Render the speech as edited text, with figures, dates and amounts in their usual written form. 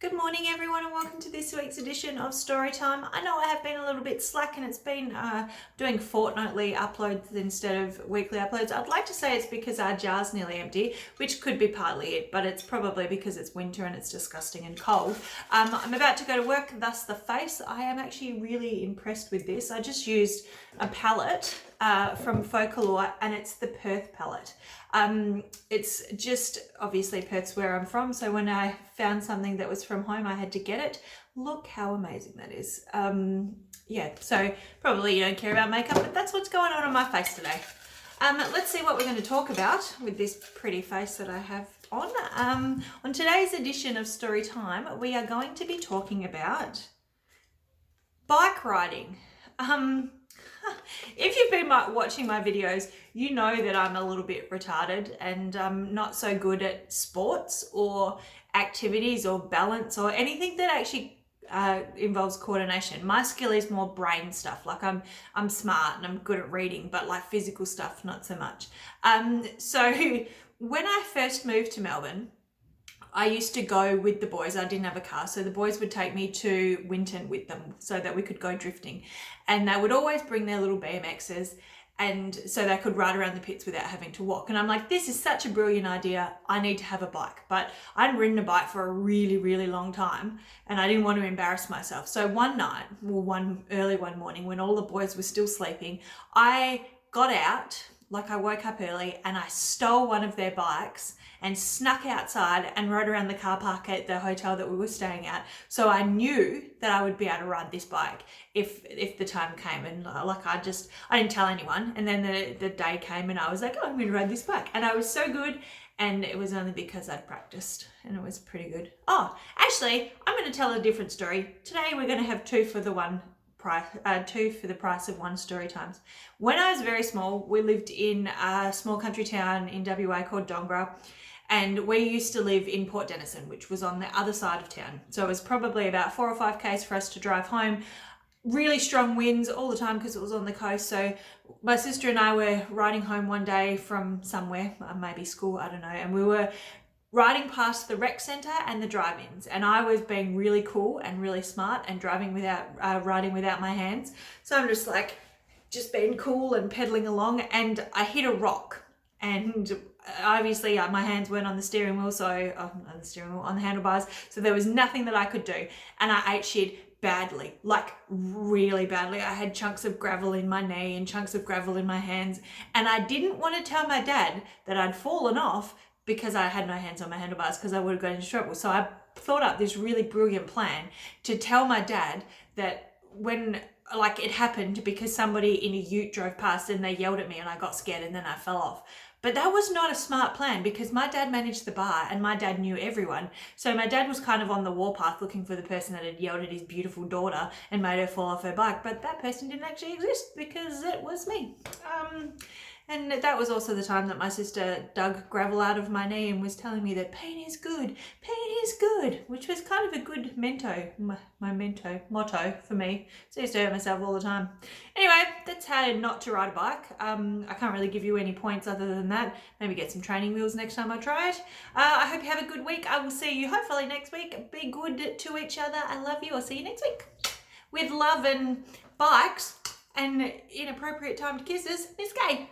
Good morning everyone and welcome to this week's edition of Storytime. I know I have been a little bit slack and it's been doing fortnightly uploads instead of weekly uploads. I'd like to say it's because our jar's nearly empty, which could be partly it, but it's probably because it's winter and it's disgusting and cold. I'm about to go to work, thus the face. I am actually really impressed with this. I just used a palette from Folklore and it's the Perth palette. It's just, obviously Perth's where I'm from, so when I found something that was from home I had to get it. Look how amazing that is. Yeah, so probably you don't care about makeup, but that's what's going on my face today. Let's see what we're going to talk about with this pretty face that I have on. On today's edition of Storytime we are going to be talking about bike riding. If you've been watching my videos, you know that I'm a little bit retarded and not so good at sports or activities or balance or anything that actually involves coordination. My skill is more brain stuff. Like I'm smart and I'm good at reading, but like physical stuff, not so much. So when I first moved to Melbourne, I used to go with the boys. I didn't have a car, so the boys would take me to Winton with them so that we could go drifting. And they would always bring their little BMXs and so they could ride around the pits without having to walk. And I'm like, this is such a brilliant idea. I need to have a bike. But I hadn't ridden a bike for a really, really long time and I didn't want to embarrass myself. So one night, early one morning when all the boys were still sleeping, I got out, like I woke up early and I stole one of their bikes and snuck outside and rode around the car park at the hotel that we were staying at. So I knew that I would be able to ride this bike if the time came. And like I didn't tell anyone. And then the day came and I was like, oh, I'm going to ride this bike. And I was so good. And it was only because I'd practiced and it was pretty good. Oh, actually, I'm going to tell a different story. Today we're going to have two for the price of one story times. When I was very small, we lived in a small country town in WA called Dongra, and we used to live in Port Denison, which was on the other side of town. So it was probably about 4 or 5 k's for us to drive home. Really strong winds all the time because it was on the coast. So my sister and I were riding home one day from somewhere, maybe school, I don't know, and we were riding past the rec centre and the drive-ins, and I was being really cool and really smart and riding without my hands. So I'm just being cool and pedaling along, and I hit a rock, and obviously my hands weren't on the steering wheel, on the handlebars, so there was nothing that I could do, and I ate shit badly, like really badly. I had chunks of gravel in my knee and chunks of gravel in my hands, and I didn't want to tell my dad that I'd fallen off because I had no hands on my handlebars because I would have got into trouble. So I thought up this really brilliant plan to tell my dad that when it happened because somebody in a ute drove past and they yelled at me and I got scared and then I fell off. But that was not a smart plan because my dad managed the bar and my dad knew everyone. So my dad was kind of on the warpath looking for the person that had yelled at his beautiful daughter and made her fall off her bike. But that person didn't actually exist because it was me. And that was also the time that my sister dug gravel out of my knee and was telling me that pain is good, which was kind of a good motto for me. So I used to hurt myself all the time. Anyway, that's how not to ride a bike. I can't really give you any points other than that. Maybe get some training wheels next time I try it. I hope you have a good week. I will see you hopefully next week. Be good to each other. I love you. I'll see you next week. With love and bikes and inappropriate timed kisses, Miss Gay.